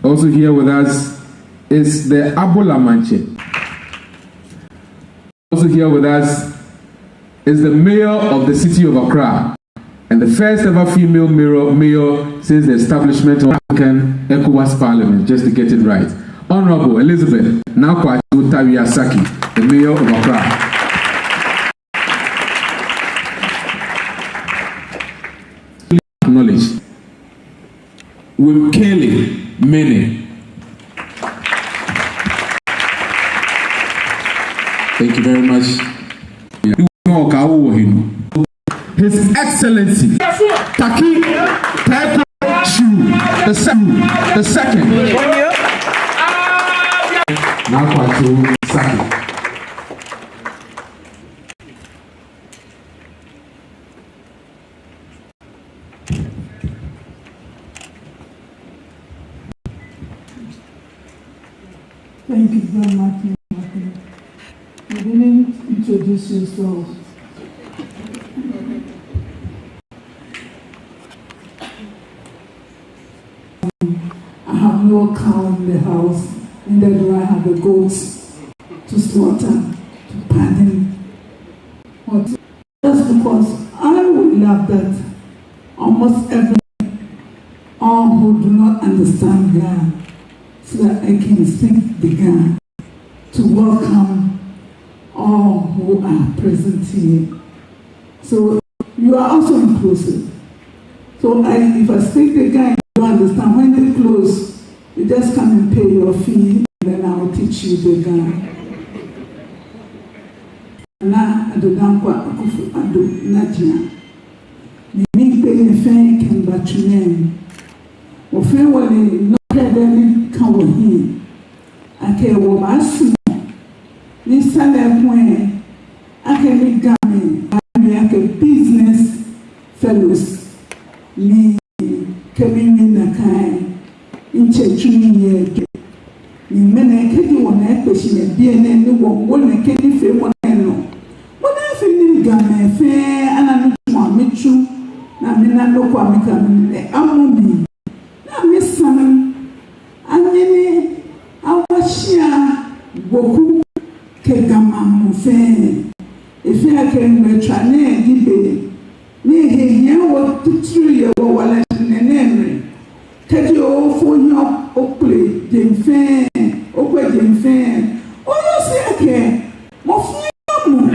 Also here with us is the Abola Mantse. Also here with us is the mayor of the city of Accra, and the first ever female mayor since the establishment of African ECOWAS Parliament, just to get it right. Honorable Elizabeth Nakwatu Tawiasaki, the mayor of Accra. Acknowledge with Kelly Mene. Thank you very much. His Excellency Taki Tepo Chu the second. Nakwatu Saki. Thank you very much. You didn't introduce yourself. I have no cow in the house, neither do I have the goats to slaughter, to pardon. Just because I would love that almost all who do not understand God, so that I can sing the God to welcome all who are present here. So you are also inclusive. So if I speak the guy, you don't understand. When they close, you just come and pay your fee, and then I will teach you the guy. Na adodankwa akufu ado najia. Ni mingbe ni fen ken batunen. Ofen wale no pedeni kawahi. Ake wo basu. Ni sale mwe. Ake ni game. Ake business fellows. Ni kemimi na kai. Inche chuni yeke. Ni mene kedi wana ekpeshi ne biene ni wone kedi fe wana no. Wana fe ni game fe ananuchwa michu. Na mina loko amikamine Amugi. Na misana. Anyini awashia boku kegama mufe. Ife ake mwetrane gibe. Ni heye wo titru ye wo wala nenemre. Kedi ofo nyo okple jemfe okwe jemfe oyo si ake mo fiamu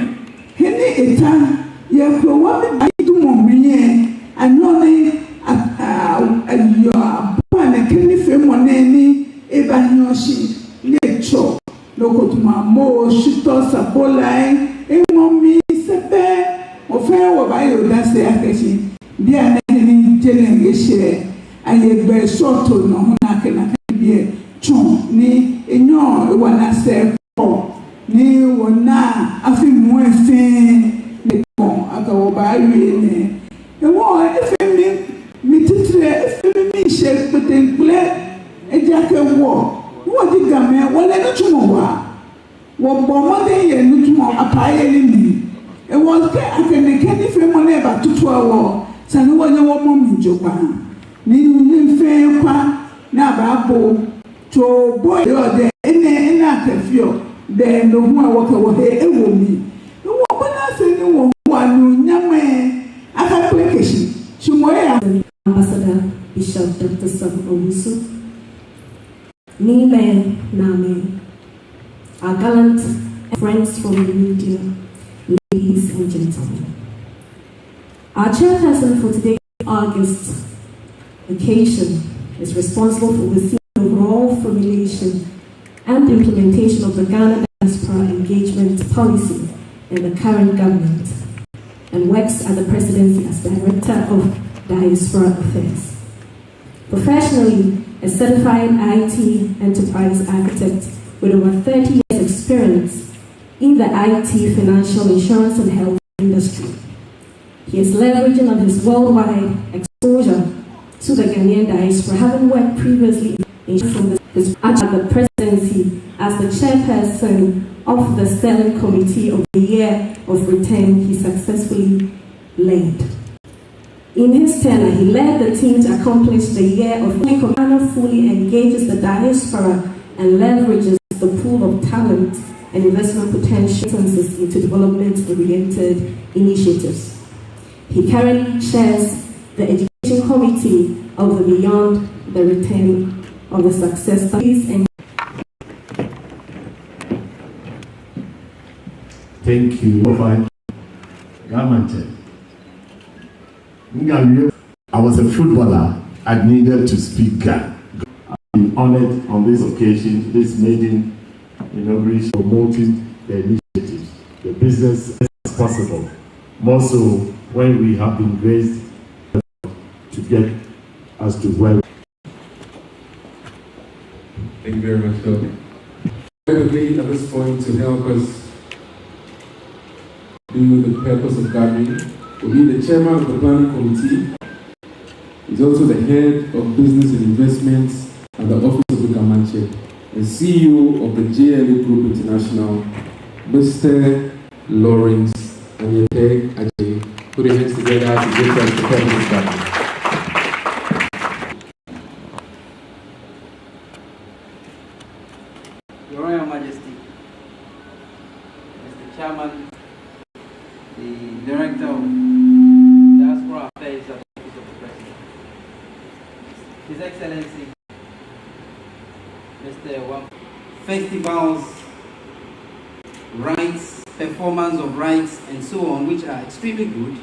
hene eta ye ko wa me bidu mo miye anone ayo bana keni fe mo neni e ba nyoshi lecho lokotuma mo shito sabola e mo mi sepe o fe wo ba yo da se akeshi bia na ni jelen eshe ayegbe soto no huna ke na bie chon ni enyo wana se ko ni wona afi mu efe ni bon aka wo ba wi ni e wo efe mi titre efe mi she petenkule e ja ke wo di game wala no tumo wa wo bo mo de ye no tumo apaye ni e wo ke akene ke ni fe mo na ba tutu awo sanu wo nya wo mo mi jopa ni nfe kwa na babo to boy de ene akafio de no hu awoka wo he ewo mi wo bana se ni wo anu nyame application chimoya Ambassador Bishop Dr. Sam Owusu, Nime Name, our gallant friends from the media, ladies and gentlemen. Our chairperson for today's August occasion is responsible for overseeing the overall formulation and implementation of the Ghana Diaspora Engagement Policy in the current government and works at the presidency as Director of Diaspora Affairs. Professionally, a certified IT enterprise architect with over 30 years experience in the IT, financial, insurance and health industry. He is leveraging on his worldwide exposure to the Ghanaian diaspora, having worked previously at the presidency as the chairperson of the Selling Committee of the Year of Return he successfully led. In his tenure, he led the team to accomplish the year of Ghana fully engages the diaspora and leverages the pool of talent and investment potential into development-oriented initiatives. He currently chairs the Education Committee of the Beyond the Return of the Success Studies. Thank you, Mantse. I was a footballer. I needed to speak Ghana. I'm honored on this occasion, this maiden inauguration, promoting the initiatives, the business as possible. More so when we have been raised to get us to where. Thank you very much, Phil. Quickly, at this point, to help us do the purpose of gathering, will be the chairman of the planning committee. He's also the head of business and investments at the office of the Mantse, the CEO of the JLA Group International, Mr. Lawrence Anyete Ajay. Put your hands together to get us the purpose of gathering. Your Royal Majesty, Mr. Chairman, the Director of Diaspora Affairs at the Office of the President, His Excellency, Mr. Wam, festivals, rights, performance of rights, and so on, which are extremely good,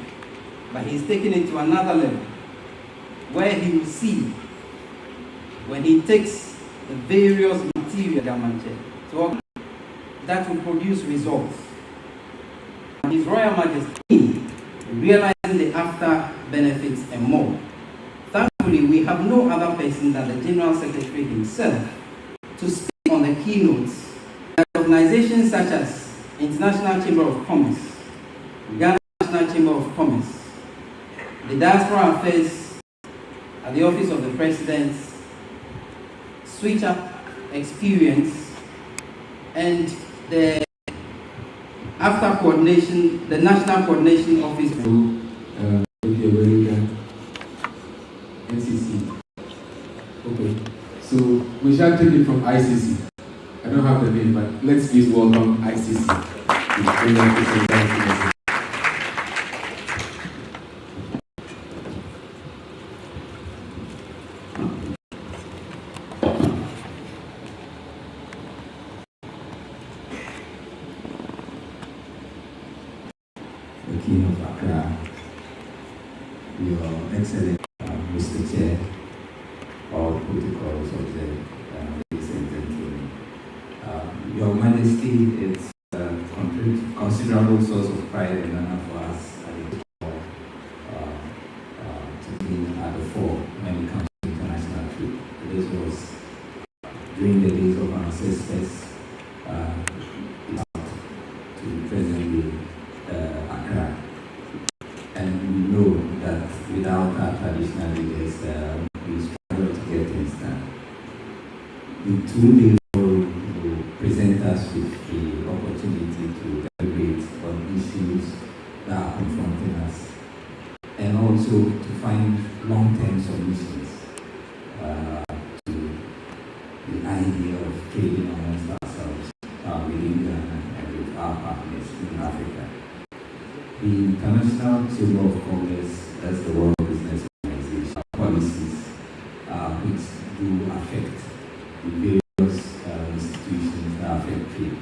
but he's taken it to another level, where he will see, when he takes the various material that will produce results. His Royal Majesty, realizing the after benefits and more. Thankfully, we have no other person than the General Secretary himself to speak on the keynotes that organizations such as International Chamber of Commerce, Ghana National Chamber of Commerce, the Diaspora Affairs at the Office of the President, Switch Up Experience, and the after coordination, the National Coordination Office. NCC. Okay, so we shall take it from ICC. I don't have the name, but let's please welcome ICC. The King of Accra, Your Excellency, Mr. Chair, all protocols of the ladies and gentlemen. Your Majesty, it's a considerable source of pride and honor for us to be at the fore when it comes to international trade. This was during the days of our ancestors to presently Accra. And we know that without our traditional leaders, we struggle to get things done. The 2 days will present us with the opportunity to deliberate on issues that are confronting us, and also to find long-term solutions to the idea of trading amongst ourselves within Ghana and with our partners in Africa. The International Chamber of Commerce, that's the World Business Organization, policies which do affect the various institutions that affect trade.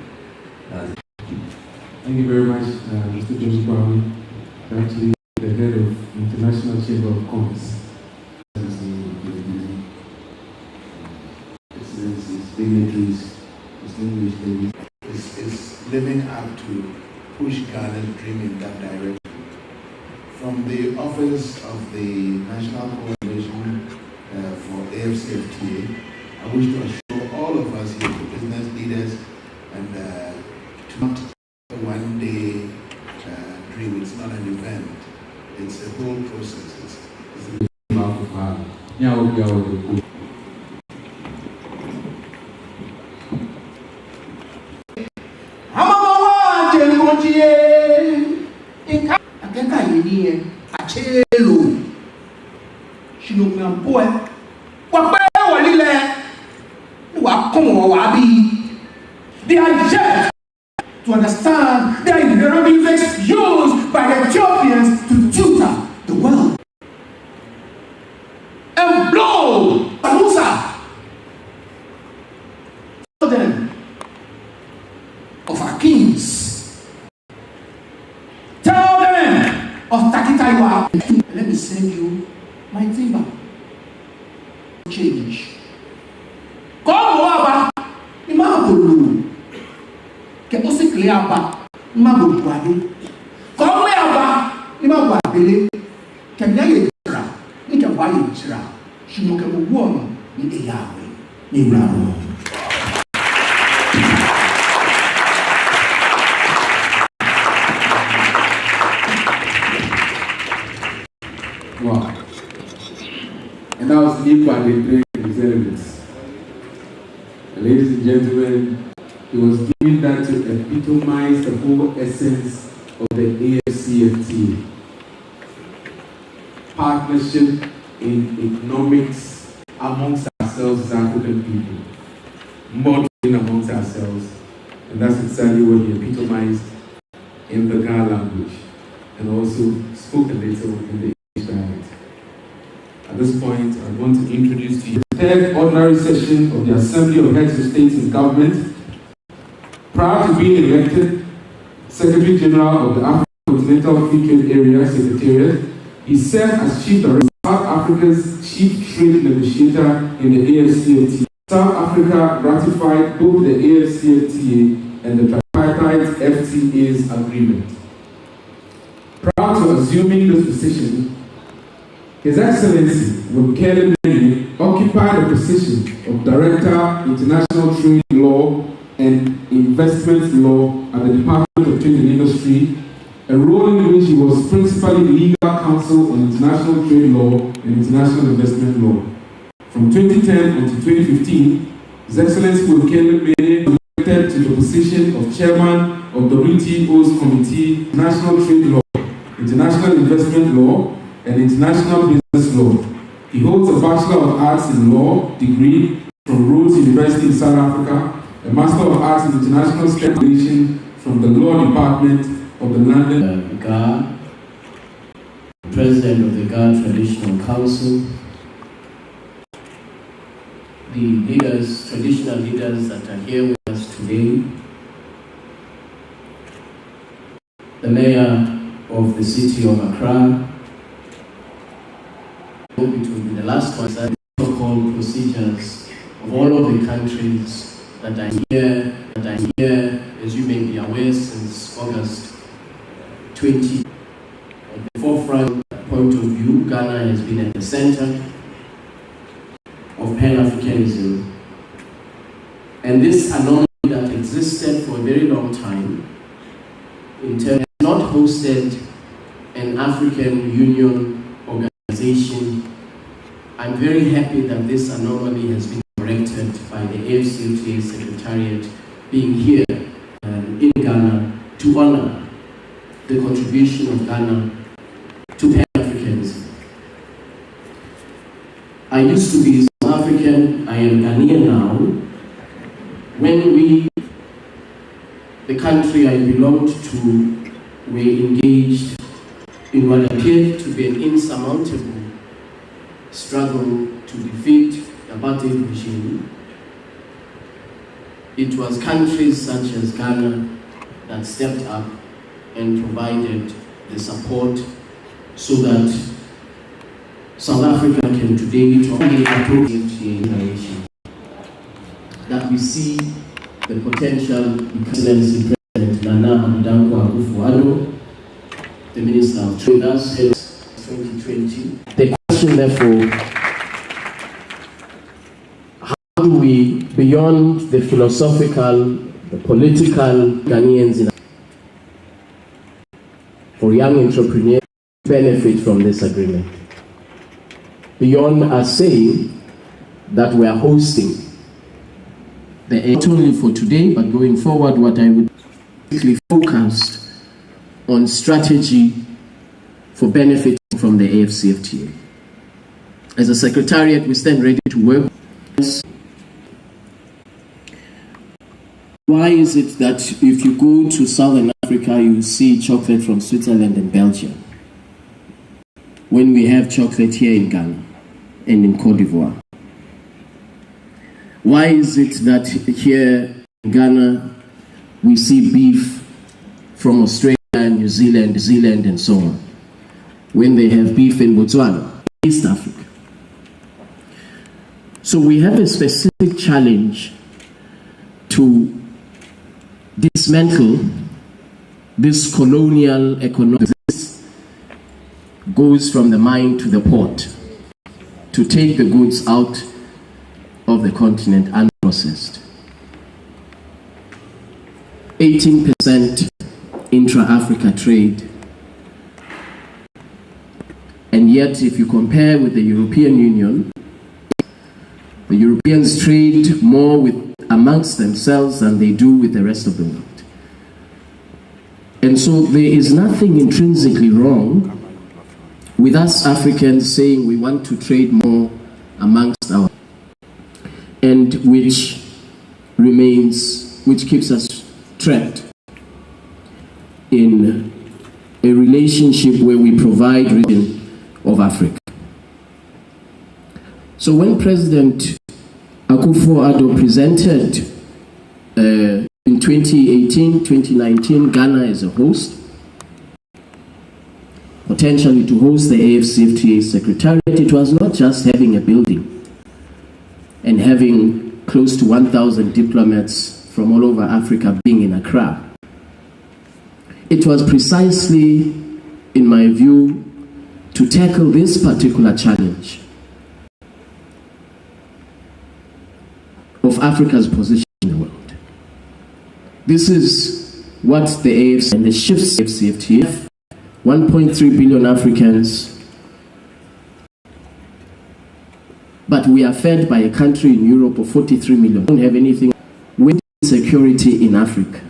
Thank you very much, Mr. James Brown, actually the head of International Chamber of Commerce. Excellencies, dignitaries, distinguished ladies, is living up to push Ghana's dream in that direction. From the office of the National Coordination for AFCFTA, I wish to assure all of us here, the business leaders, and to not a one-day dream. It's not an event. It's a whole process. It's They are yet to understand the hieroglyphics used by the Ethiopians to tutor the world. And blow Musa. Tell them of our kings. Tell them of Takitaiwa. Let me send you my timber. Change. Come over. Imabulu. Ke osi clear ba. Imabulu kwadu. Come over. Imabulu abele. Ke nyaye jira. Ni ke waye jira. Shimoke mo wono ni eyawe. Ni ramo. Wow. And that was Ipa the Great in his elements. Ladies and gentlemen, he was doing that to epitomize the whole essence of the AFCFTA. Partnership in economics amongst ourselves as African people. Modeling amongst ourselves. And that's exactly what he epitomized in the Ghana language. And also spoke a little in the English dialect. At this point, I want to introduce to you the third ordinary session of the Assembly of Heads of States and Government. Prior to being elected Secretary General of the African Continental Free Trade Area Secretariat, he served as Chief Director of South Africa's Chief Trade Negotiator in the AFCFTA. South Africa ratified both the AFCFTA and the tripartite FTA's agreement. Prior to assuming this position, His Excellency Wumkele Mene occupied the position of Director, International Trade Law and Investment Law at the Department of Trade and Industry, a role in which he was principally legal counsel on international trade law and international investment law. From 2010 until 2015, His Excellency Wumkele Mene was elected to the position of Chairman of the WTO's Committee on National Trade Law, International Investment Law, and International Business Law. He holds a Bachelor of Arts in Law degree from Rhodes University in South Africa, a Master of Arts in International Relations from the Law Department of the London GAR, President of the GAR Traditional Council, the leaders, traditional leaders that are here with us today, the Mayor of the city of Accra. It will be the last one, that protocol procedures of all of the countries that are here, as you may be aware, since August 20. At the forefront point of view, Ghana has been at the center of Pan-Africanism. And this anomaly that existed for a very long time, in terms of not hosted an African Union organization. I'm very happy that this anomaly has been corrected by the AFCFTA Secretariat being here in Ghana to honor the contribution of Ghana to Pan-Africanism. I used to be South African, I am Ghanaian now. When the country I belonged to, were engaged in what appeared to be an insurmountable struggle to defeat the apartheid regime, it was countries such as Ghana that stepped up and provided the support so that South Africa can today approach the generation. That we see the potential Excellency President Nana Akufo-Addo, the Minister of Trade, as 2020. The question, therefore, how do we, beyond the philosophical, the political Ghanaians, for young entrepreneurs to benefit from this agreement? Beyond us saying that we are hosting not only for today, but going forward, what I would focus on strategy for benefiting from the AFCFTA. As a secretariat, we stand ready to work Why is it that if you go to Southern Africa, you see chocolate from Switzerland and Belgium, when we have chocolate here in Ghana and in Cote d'Ivoire? Why is it that here in Ghana we see beef from Australia and New Zealand and so on, when they have beef in Botswana, East Africa? So we have a specific challenge to dismantle this colonial economic. This goes from the mine to the port, to take the goods out of the continent unprocessed. 18% intra-Africa trade, and yet if you compare with the European Union, the Europeans trade more with amongst themselves than they do with the rest of the world. And so there is nothing intrinsically wrong with us Africans saying we want to trade more amongst our, and which keeps us trapped in a relationship where we provide region of Africa. So when President Akufo-Addo presented in 2018, 2019, Ghana as a host, potentially to host the AFCFTA Secretariat, it was not just having a building and having close to 1,000 diplomats from all over Africa being in Accra. It was precisely, in my view, to tackle this particular challenge of Africa's position in the world. This is what the AFC and the shifts of AFCFTA, 1.3 billion Africans, but we are fed by a country in Europe of 43 million. We don't have anything with security in Africa.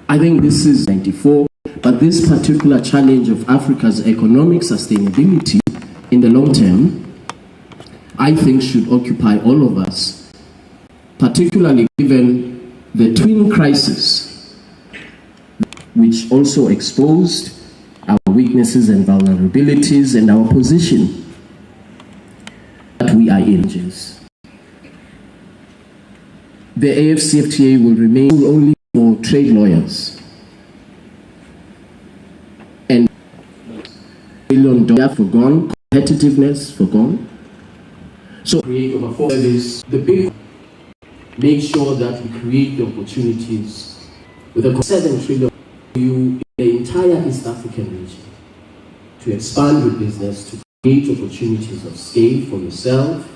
I think this is 94, but this particular challenge of Africa's economic sustainability in the long term, I think should occupy all of us, particularly given the twin crisis, which also exposed our weaknesses and vulnerabilities and our position that we are in. The AFCFTA will remain only for trade lawyers, and $1 billion forgone, competitiveness forgone. So create over 4 service, the big, make sure that we create the opportunities with a 7 trillion in the entire East African region to expand your business, to create opportunities of scale for yourself,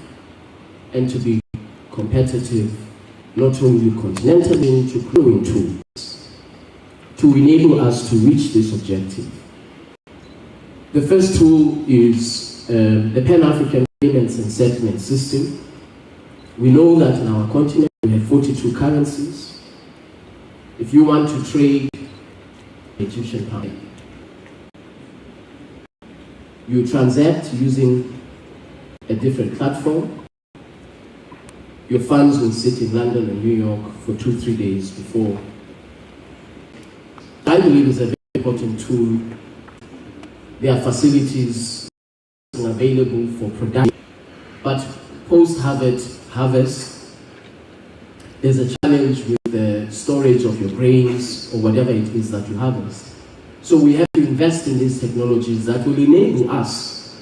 and to be competitive not only continentally, to growing tools to enable us to reach this objective. The first tool is the Pan-African Payments and Settlement System. We know that in our continent we have 42 currencies. If you want to trade Egyptian pound, you transact using a different platform. Your funds will sit in London and New York for 2-3 days before. I believe it's a very important tool. There are facilities available for production, but post-harvest, there's a challenge with the storage of your grains or whatever it is that you harvest. So we have to invest in these technologies that will enable us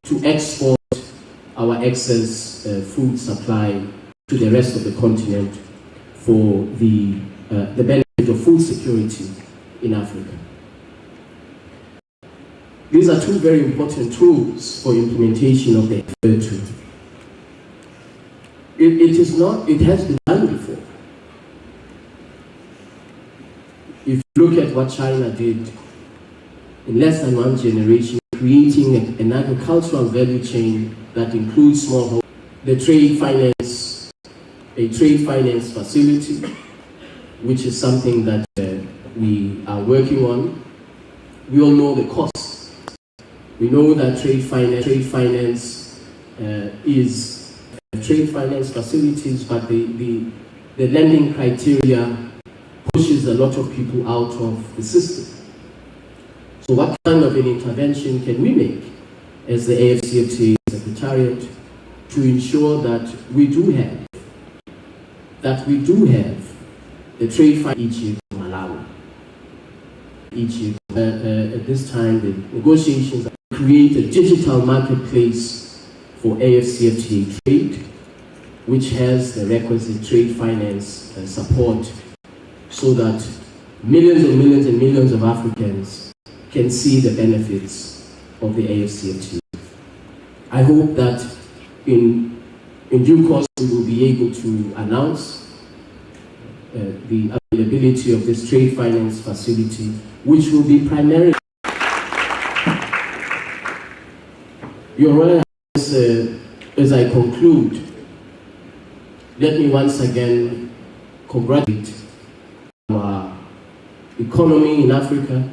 to export our excess food supply to the rest of the continent for the benefit of food security in Africa. These are two very important tools for implementation of the third tool. It has been done before. If you look at what China did in less than 1 generation, creating an agricultural value chain that includes smallholder, a trade finance facility, which is something that we are working on. We all know the costs. We know that trade finance facilities, but the the lending criteria pushes a lot of people out of the system. So what kind of an intervention can we make as the AFCFTA Secretariat to ensure that we do have the trade fight each year from Malawi? Each year, at this time, the negotiations create a digital marketplace for AFCFTA trade, which has the requisite trade finance support so that millions and millions and millions of Africans can see the benefits of the AFCFTA. I hope that in due course we will be able to announce the availability of this trade finance facility, which will be primarily. Your Royal Highness, as I conclude, let me once again congratulate our economy in Africa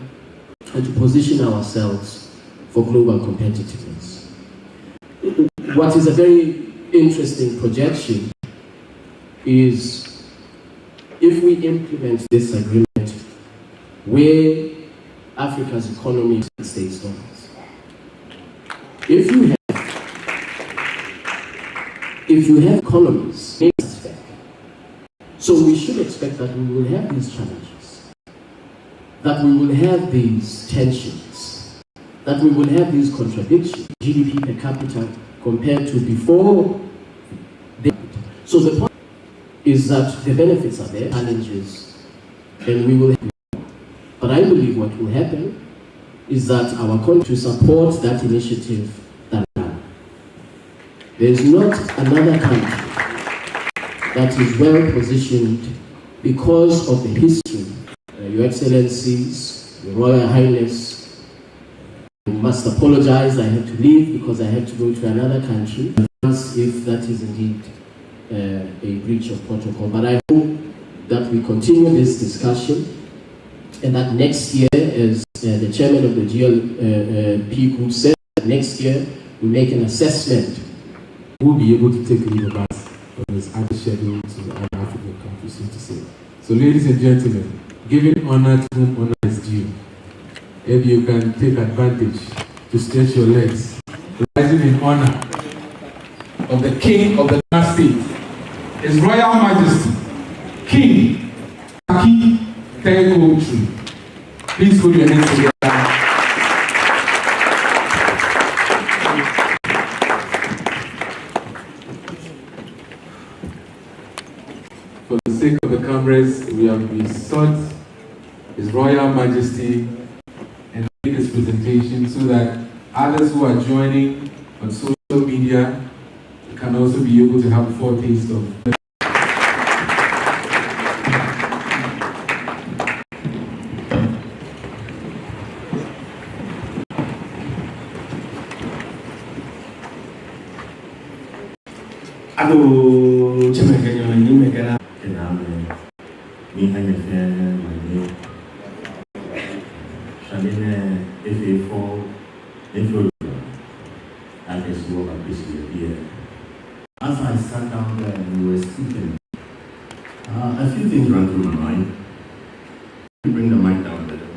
and to position ourselves for global competitiveness. What is a very interesting projection is if we implement this agreement where Africa's economy stays dollars. If you have economies, so we should expect that we will have these challenges, that we will have these tensions, that we will have these contradictions, GDP per capita compared to before. So the point is that the benefits are there, challenges, and we will have. But I believe what will happen is that our country to support that initiative that there is not another country that is well positioned because of the history. Your Excellencies, Your Royal Highness, I must apologize, I have to leave because I have to go to another country, if that is indeed a breach of protocol. But I hope that we continue this discussion and that next year, as the chairman of the GLP group said, next year we make an assessment. We'll be able to take leave of us on this other schedule to the other African countries, so to say. So ladies and gentlemen, giving honor to whom honor is due. If you can take advantage to stretch your legs, rising in honor of the King of the last state, His Royal Majesty, King Aki Tegochu. Please put your hands together. For the sake of the cameras, we have besought His Royal Majesty and make this presentation so that others who are joining on social media can also be able to have a foretaste of. Aduh, cuma kayaknya ini mereka Kenapa ni hanya fan mani? Sambil if I can see what I appreciate here. As I sat down there and we were speaking, a few things ran through my mind. Bring the mic down a little.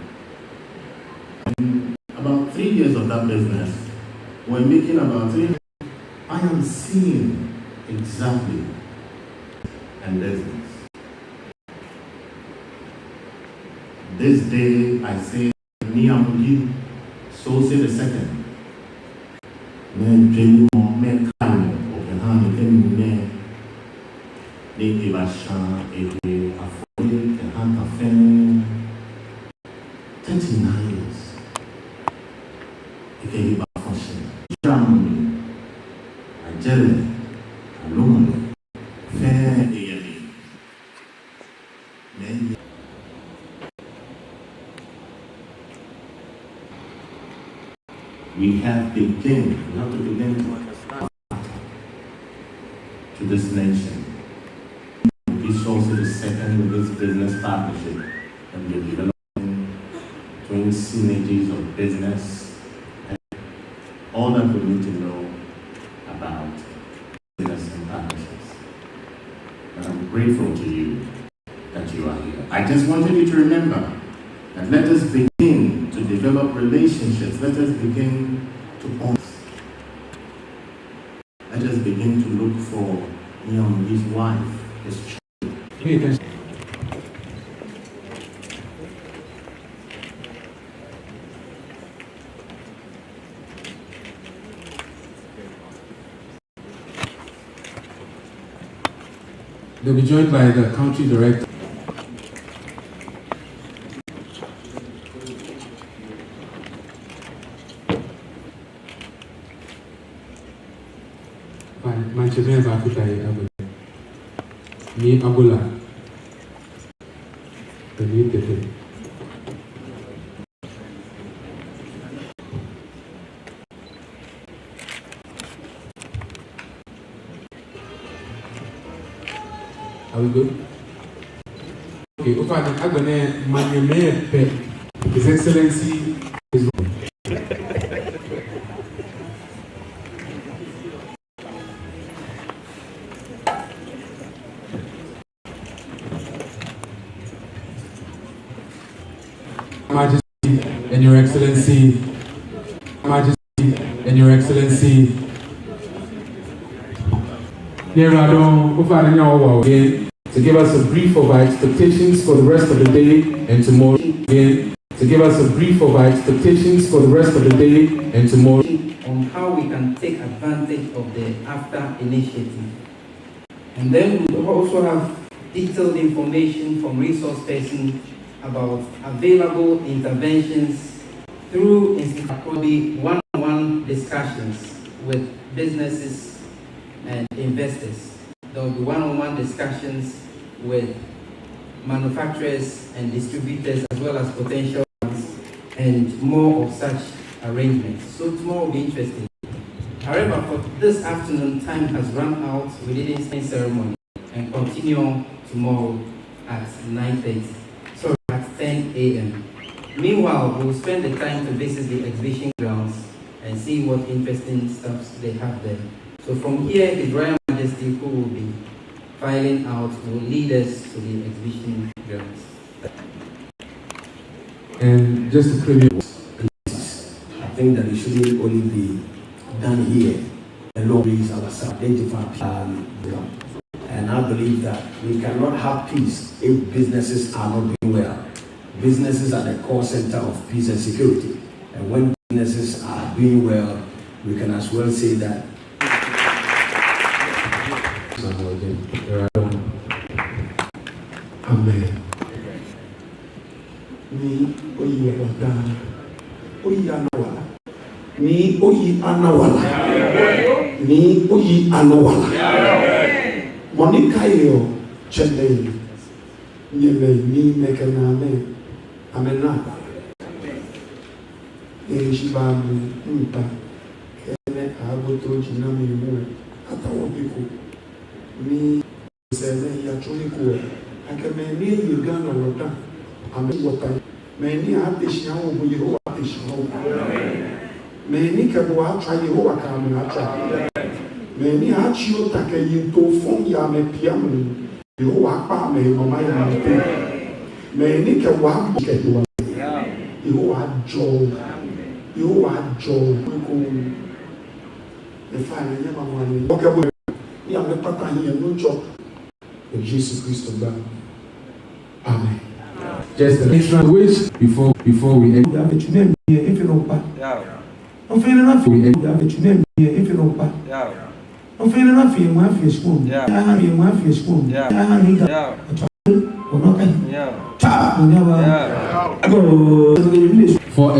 And about 3 years of that business, we're making about 3. I am seeing exactly and business. This day I say ni Amugi, so say the second. Men dream more, men calm, open hand, men men. They give a shot, they afford it, they hand a fan. 39 years. They can give a function. Jam, a jelly, a long, fair, men. We have begun, we have to begin to understand to this nation. It's also the second with this business partnership that we're developing, doing synergies of business, and all that we need to know about business and partnerships. grateful to you that you are here. I just wanted you to remember that let us begin to develop relationships. Let us begin to bond. Let us begin to look for his wife, his children. They'll be joined by the country director. Mantse bɛn baako ta yɛ abɔla ni abola ɛni tɛtɛ. Are we good? Okay, Opa, I'm gonna manage His Excellency is Majesty and Your Excellency, Majesty and Your Excellency. Here I don't to give us a brief of our expectations for the rest of the day and tomorrow. Again, to give us a brief of our expectations for the rest of the day and tomorrow. On how we can take advantage of the AFTA initiative. And then we also have detailed information from resource persons about available interventions through one-on-one discussions with businesses and investors. There will be one-on-one discussions with manufacturers and distributors as well as potential ones, and more of such arrangements. So tomorrow will be interesting. However, for this afternoon, time has run out. We didn't stay ceremony and continue tomorrow at 9:30. So at 10 a.m. Meanwhile, we'll spend the time to visit the exhibition grounds and see what interesting stuff they have there. So from here, His Royal Majesty, who will be filing out, will lead us to the exhibition grounds. And just to clear, I think that it shouldn't only be done here. Alone is ourselves, identify people. And I believe that we cannot have peace if businesses are not doing well. Businesses are the core center of peace and security. And when businesses are doing well, we can as well say that. Amen. Ni oyi wada, oyi anawala. Ni oyi anawala. Ni oyi anawala. Monica yo chende. Nyebe ni mekana me. Amena. Shiba mi mpa. Kene agoto jinami mu. Atawo biko. Mi sele ya choniko. Akemeni Uganda Roda, Amen Water, many additional Yehovah additional. Many Kaboa try Yehovah Kamatra. Many Achio Takayin to Fong Yame Piamu, Yehovah Pame, Mamma, many Kawa Ketua, Yehovah Joe, Yehovah Joe, the final Yamaman, Wakabo, Yamapata, no job. Jesus Christ of God. Amen. Just an extra wish before we end. We have a name here if you don't buy. I'm feeling enough. We have a name here if you don't buy. I'm feeling enough here. One fish spoon. Yeah. I have one fish spoon. Yeah. I have a for a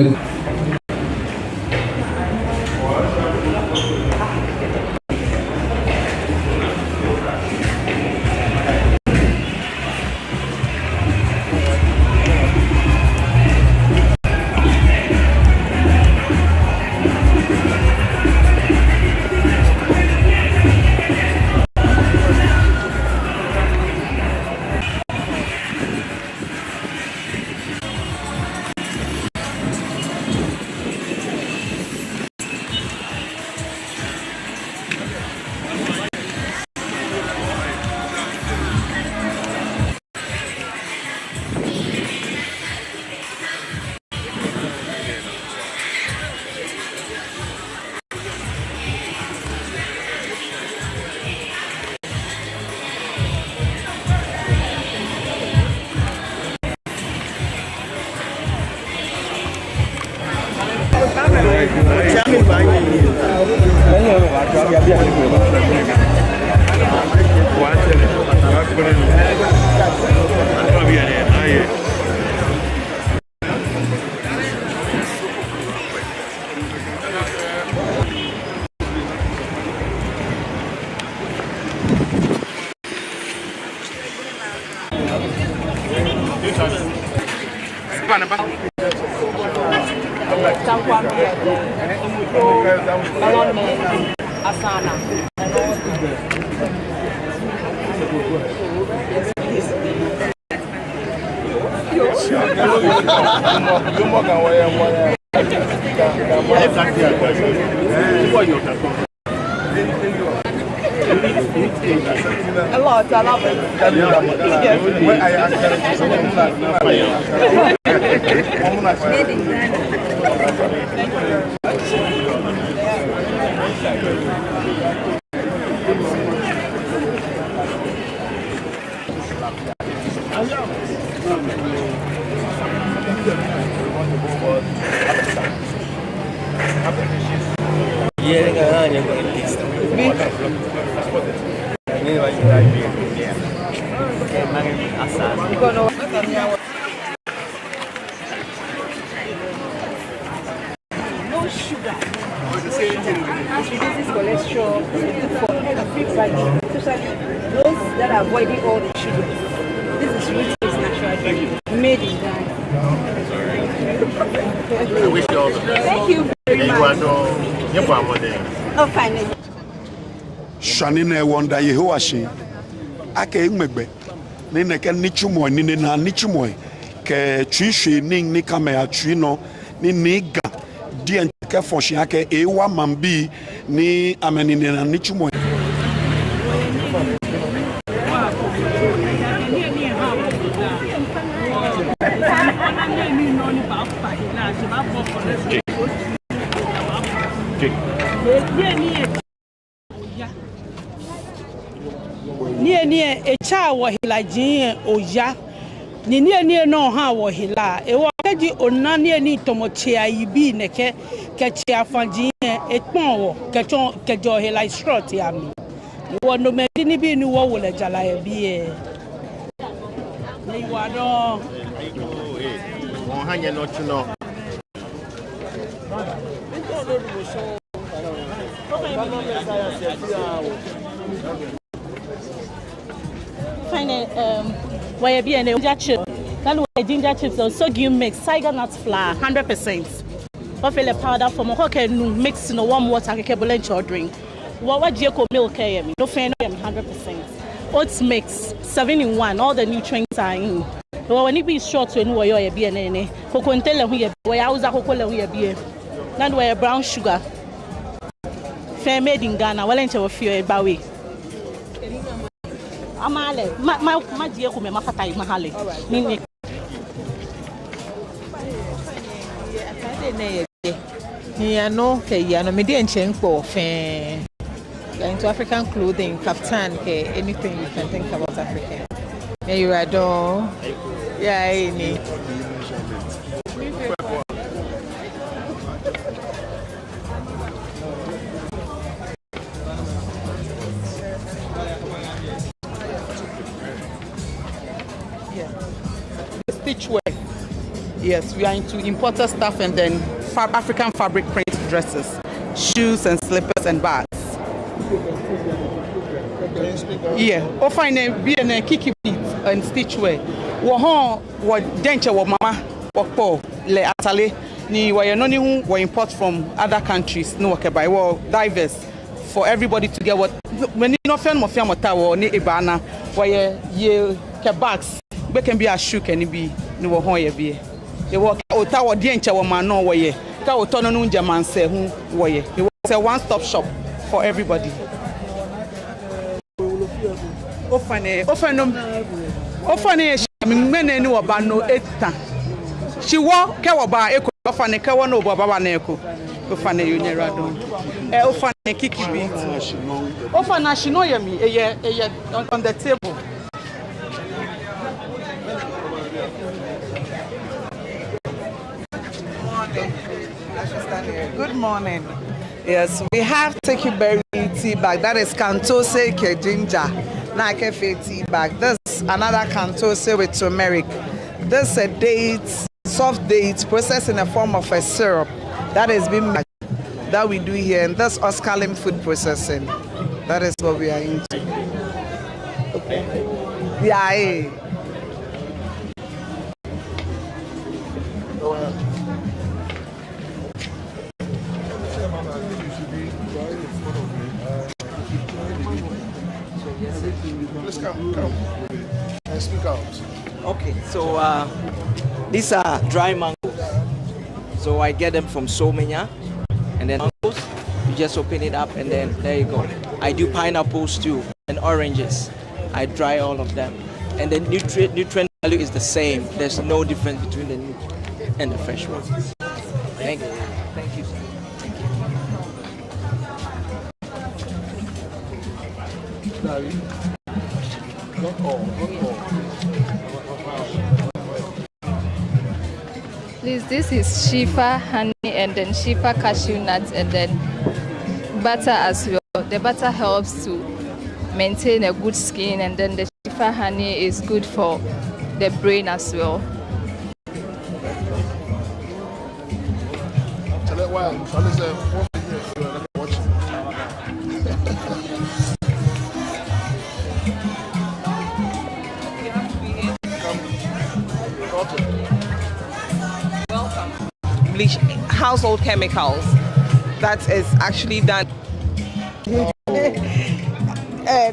A lot, I love it. No sugar. This is cholesterol for everybody, especially those that are avoiding all the sugar. This is rooted natural drink, made in Ghana. I wish you all the best. Thank you very much. Oh, fine. Shanine wonder Yehoashi. Ake Megbe. Nene ke nichumo nine na nichumo. Ke trishe ning ni kamea trino ni niga. Dien ke fonshi ake ewa mambi ni amenine na nichumo. Nie echa wo hilajin oya ni nie no ha wo hila e wo keji onani ni tomoche ayibi neke kechi afanjin epon wo kejo hila short ya mi wo no me ni bi ni wo le jala e bi e ni wa do won hanye no chuno Fine, why be an ginger chip? That was ginger chips or sorghum mix, tiger nut flour, 100%. Buffalo powder from a hockey mix in a warm water, a cable and drink. What Jacob milk no fan 100%. Oats mix, 7-in-1, all the nutrients are in. Well, when it be short to know where you're being, cocoa tell we where I was a cocoa we are. Not where brown sugar. Fair made in Ghana, well into a few Bowie. Amale, my dear, who may mafatai mahale. Yeah, no, no, me didn't change for fan. Into African clothing, kaftan, anything you can think about African. Yeah, you are done. Yeah, any. Stitchwear. Yes, we are into importer stuff and then African fabric print dresses, shoes and slippers and bags. Yeah, o fine be a kiki beat and stitchwear. Wo hon wo denche wo mama wo po le atale ni wo no ni hu wo import from other countries no work by wo diverse for everybody to get what when no fan mo fiam ta wo ni ebana wo ye ke bags be can be a shoe can be no wo hon ye be ye wo o ta wo denche wo ma no wo ye ka o to no no nje Mantse hu wo ye it's a one stop shop for everybody. Ofane mene ni oba no eta she wo ke oba eko ofane ke wo no oba ba na eko ofane yonyera don ofane kiki bi ofane she no yemi eye on the table. Good morning. Yes, we have Tekiberry tea bag. That is Kantose Ginger. Na cafe tea bag. This another Kantose with turmeric. This a date, soft date, processed in the form of a syrup. That is being that we do here. And this Oscalim food processing. That is what we are into. Okay. Yeah. Please come and speak out. Okay, so these are dry mangoes. So I get them from Somenya, and then mangoes, you just open it up, and then there you go. I do pineapples too, and oranges. I dry all of them, and the nutrient value is the same. There's no difference between the new and the fresh one. Thank you. Thank you, sir. Thank you. Not all. Please, this is Shifa honey and then Shifa cashew nuts and then butter as well. The butter helps to maintain a good skin, and then the Shifa honey is good for the brain as well. Bleach, household chemicals that is actually done.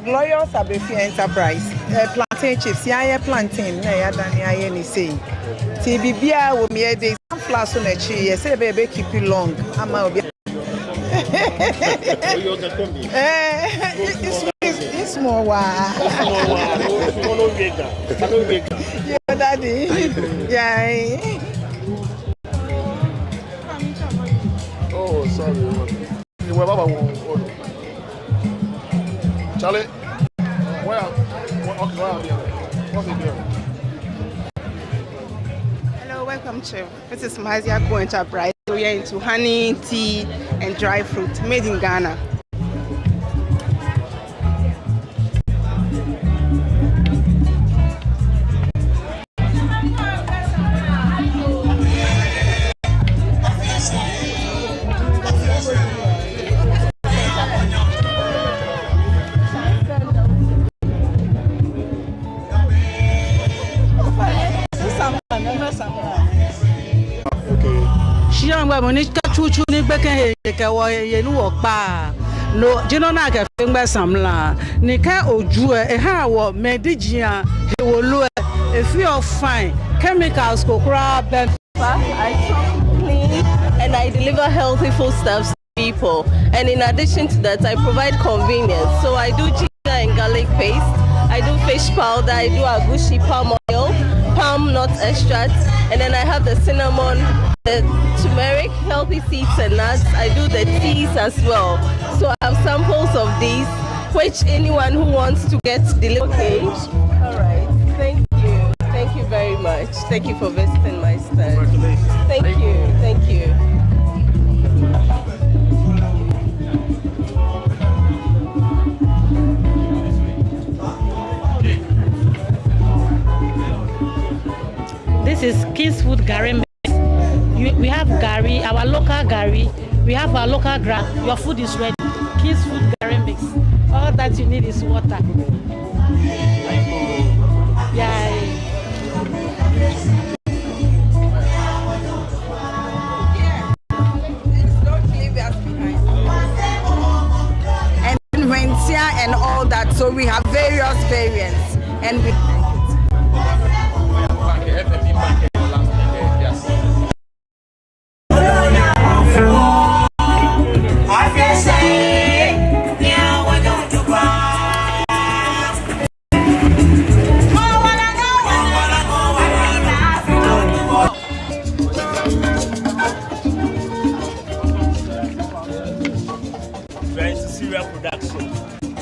Glorious Abefi Enterprise. Plantain chips, yeah, plantain, yeah, than yeah, say. TBBA will be a day, some flash on a tree, yes, a baby keep you long. I'm out. It's more yeah, daddy. Yeah. Oh, sorry. Charlie, where are you? What's it doing? Hello, welcome to this is Mantse Enterprise. We are into honey, tea, and dry fruit made in Ghana. No, Jino Naga Finger Samla, Nika Ojue, a hawa, Medigia, he will lure a few fine chemicals, crab, and I shop clean and I deliver healthy foodstuffs to people. And in addition to that, I provide convenience. So I do ginger and garlic paste, I do fish powder, I do agushi palm oil, palm nut extract, and then I have the cinnamon, the turmeric, healthy seeds and nuts. I do the teas as well. So I have samples of these, which anyone who wants to get delivered. Okay. All right. Thank you. Thank you very much. Thank you for visiting my stand. Thank you. Thank you. This is King's Food Gary Mix. We have Gary, our local Gary. We have our local gra. Your food is ready. King's Food Gary Mix. All that you need is water. Yeah. And Mantse and all that. So we have various variants, and we.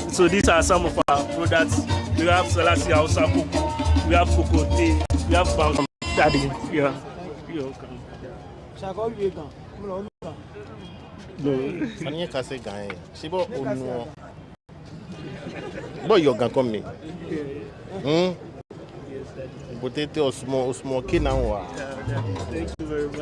So these are some of our products. We have Salasi Hausa Cocoa, we have cocoa tea, we have Bang Daddy. Yeah. You're welcome. No, Sanya Kase Gaye. Shibo Uno. Boy, you're going to come me. Potato small kinawa. Thank you very much.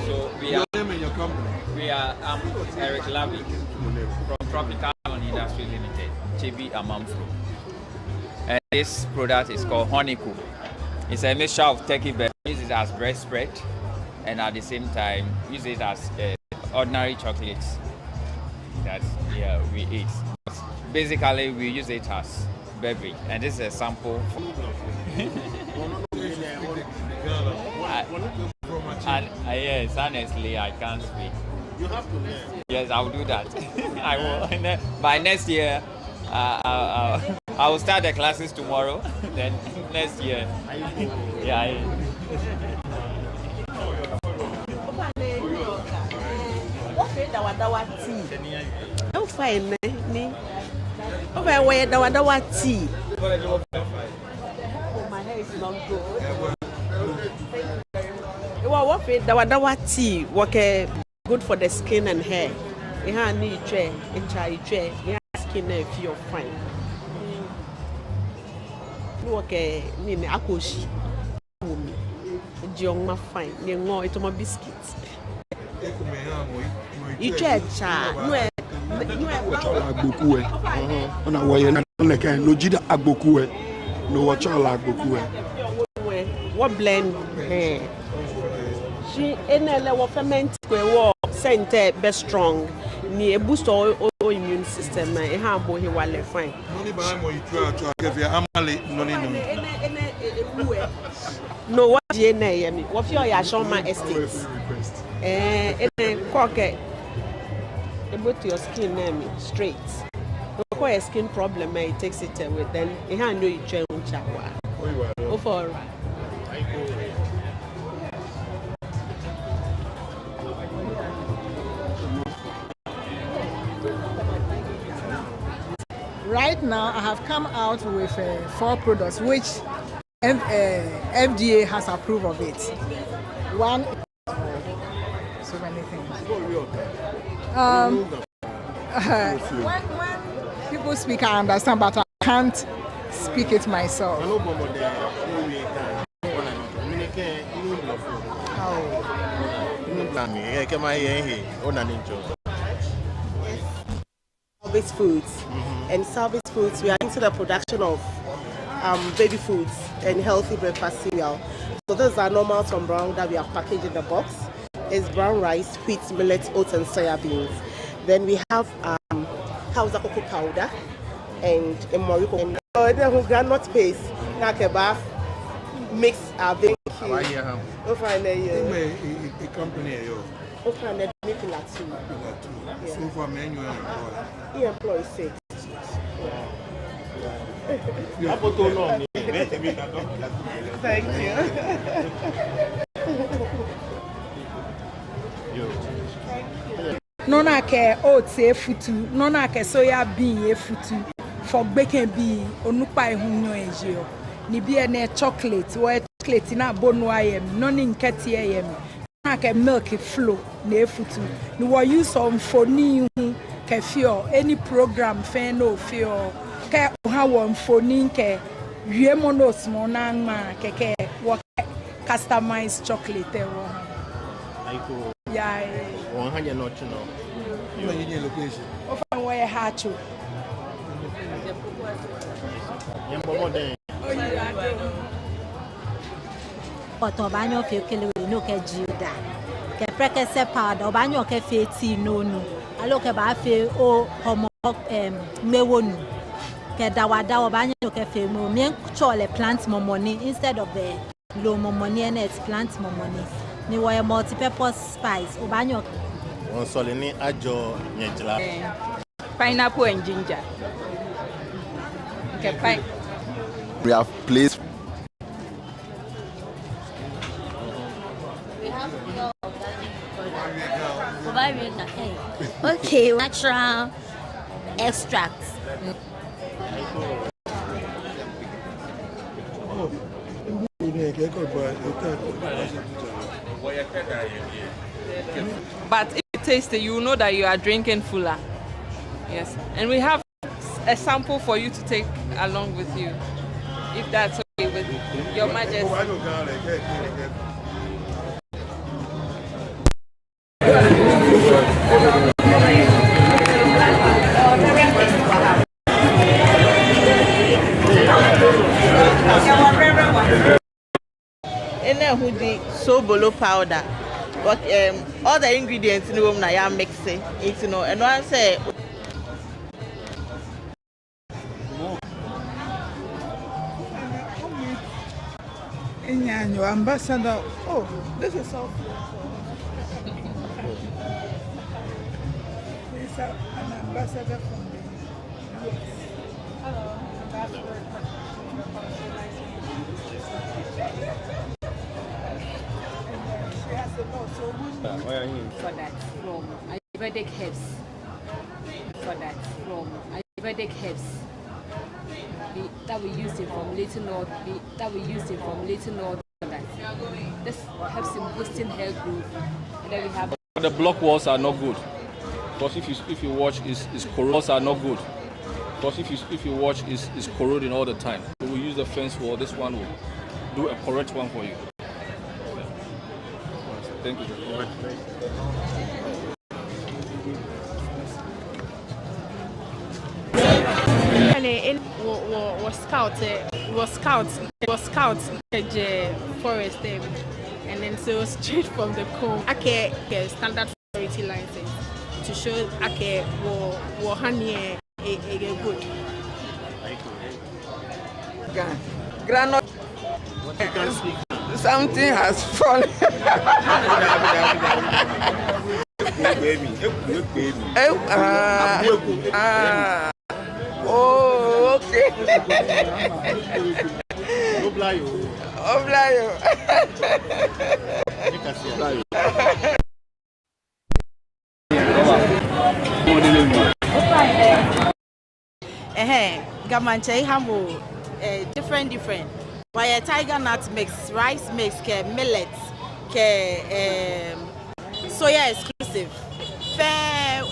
So we are Eric Lavi from Tropical on Industries Limited, Chibi Amamfro. And this product is called Honeycomb. It's a mixture of turkey breast. Use it as breast spread, and at the same time use it as ordinary chocolates that we eat. Basically, we use it as beverage, and this is a sample. Yes, honestly, I can't speak. You have to learn. Yes, I'll do that. I will. By next year, I will start the classes tomorrow. Then next year, yeah. I'm fine, me. Okay, where dawa tea. Oh, my hair is not good. What dawa tea? Okay, good for the skin and hair. You have need tray, your skin and feel fine. Okay, me akoshi. Jiong fine. You know it's my biscuits. You check, Agboku e ona wo ye na le kan lo jida agboku e no wo chola agboku e what blend she enele wo ferment we wo center be strong ni e boost our immune system e ha bo he wale fine no ni ba mo itu ato akefi amale no no what je na ye mi wo fi oya shoma estate koke about your skin name straight. Because your skin problem, it takes it away. Then you have no change. Oh, for Right now, I have come out with 4 products which FDA has approved of it. One, so many things. When people speak, I understand, but I can't speak it myself. Service foods. And service foods, we are into the production of baby foods and healthy breakfast cereal. So those are normal Tom Brown that we have packaged in the box. It's brown rice, wheat, millet, oats, and soya beans. Then we have Hausa cocoa powder and a morocco and granite paste. Now kebab mix our baking. Oh, fine, a company oh, fine, making that too. So for menu he employs 6. Thank you. Nona ke oats efutu, nona ke soya bean efutu for baking bee onupa ehunyo ejio. Ni bi na chocolate, wa chocolate na bonu ayem, noni nketi ayem. Nona ke milk flow na efutu. Ni wa use on phone hu ke fio any program fe no fio ke ha won phone ke wie monos mo na ma keke wa customized chocolate e wo. Yeah. 100 not to know. You are in your location. Often where hacho. Otobanyo fe kele no ke juda. Ke preke se powder obanyo ke fe ti no no. Alo ke ba fe o homo mewonu. Ke dawada obanyo ke fe mo mien chole plant momoni instead of the low momoni and it's plant momoni. Ni wa multi-purpose spice obanyo on solini ajo nyejla pineapple and ginger. Okay, we have placed okay, natural extracts. But if you taste it, you know that you are drinking fuller. Yes. And we have a sample for you to take along with you, if that's okay with Your Majesty. na who the sobolo powder. But all the ingredients in the room na ya mix it, you know, and one say Your ambassador. Oh, this is so cool. This is an ambassador from the US. Hello, ambassador. She has a lot, so where are you? For that, from Ayurvedic herbs. For that, from Ayurvedic herbs. That we used in formulating all that. This helps in boosting hair growth. And then we have the block walls are not good. Because if you watch is corroding are not good. Because if you watch is corroding all the time. So we use the fence wall. This one will do a correct one for you. Thank you very much. was scouts the forest and then so straight from the comb. Okay, standard security license to show okay wo honey a good. Grandma, something has fallen. Oh, okay. Oblayo. Gamanche hambo different. Why a tiger nut mix, rice mix, millet, soya exclusive. Fair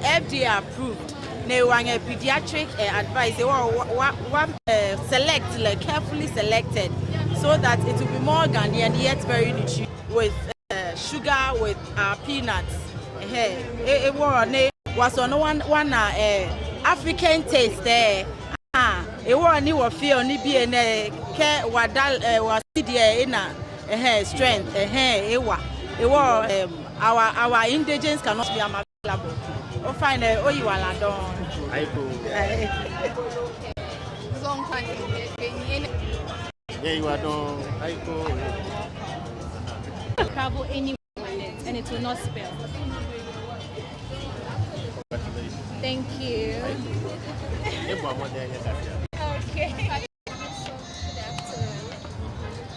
FDA approved. They want a pediatric advice. They want select, like carefully selected, so that it will be more organic and yet very nutritious with sugar, with peanuts. It was on one African taste there. It was new feel ni be in care was strength. It was our indigents cannot be available. Oh, fine. Oh, you are done. I go. Yeah, you are done. I go. Travel anywhere and it will not spill. Thank you. Okay.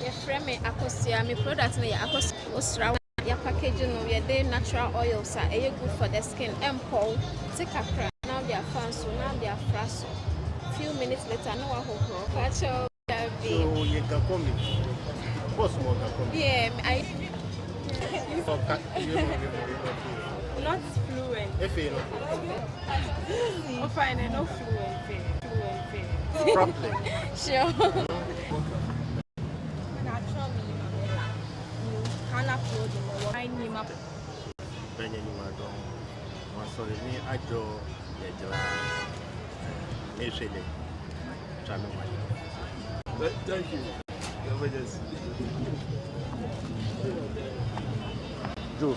Your friend me Akosia, my product me Akosia. Your packaging of your day natural oils are good for the skin. Paul, take Accra. Now they are fans, so now they are fresh. Few minutes later, no one will catch your baby. So you can come in. What's more can come in? Yeah, not fluent. If you know. Oh, fine, no fluent. Probably. Sure. I need my sorry, me, I do thank you. Joe,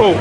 Oh,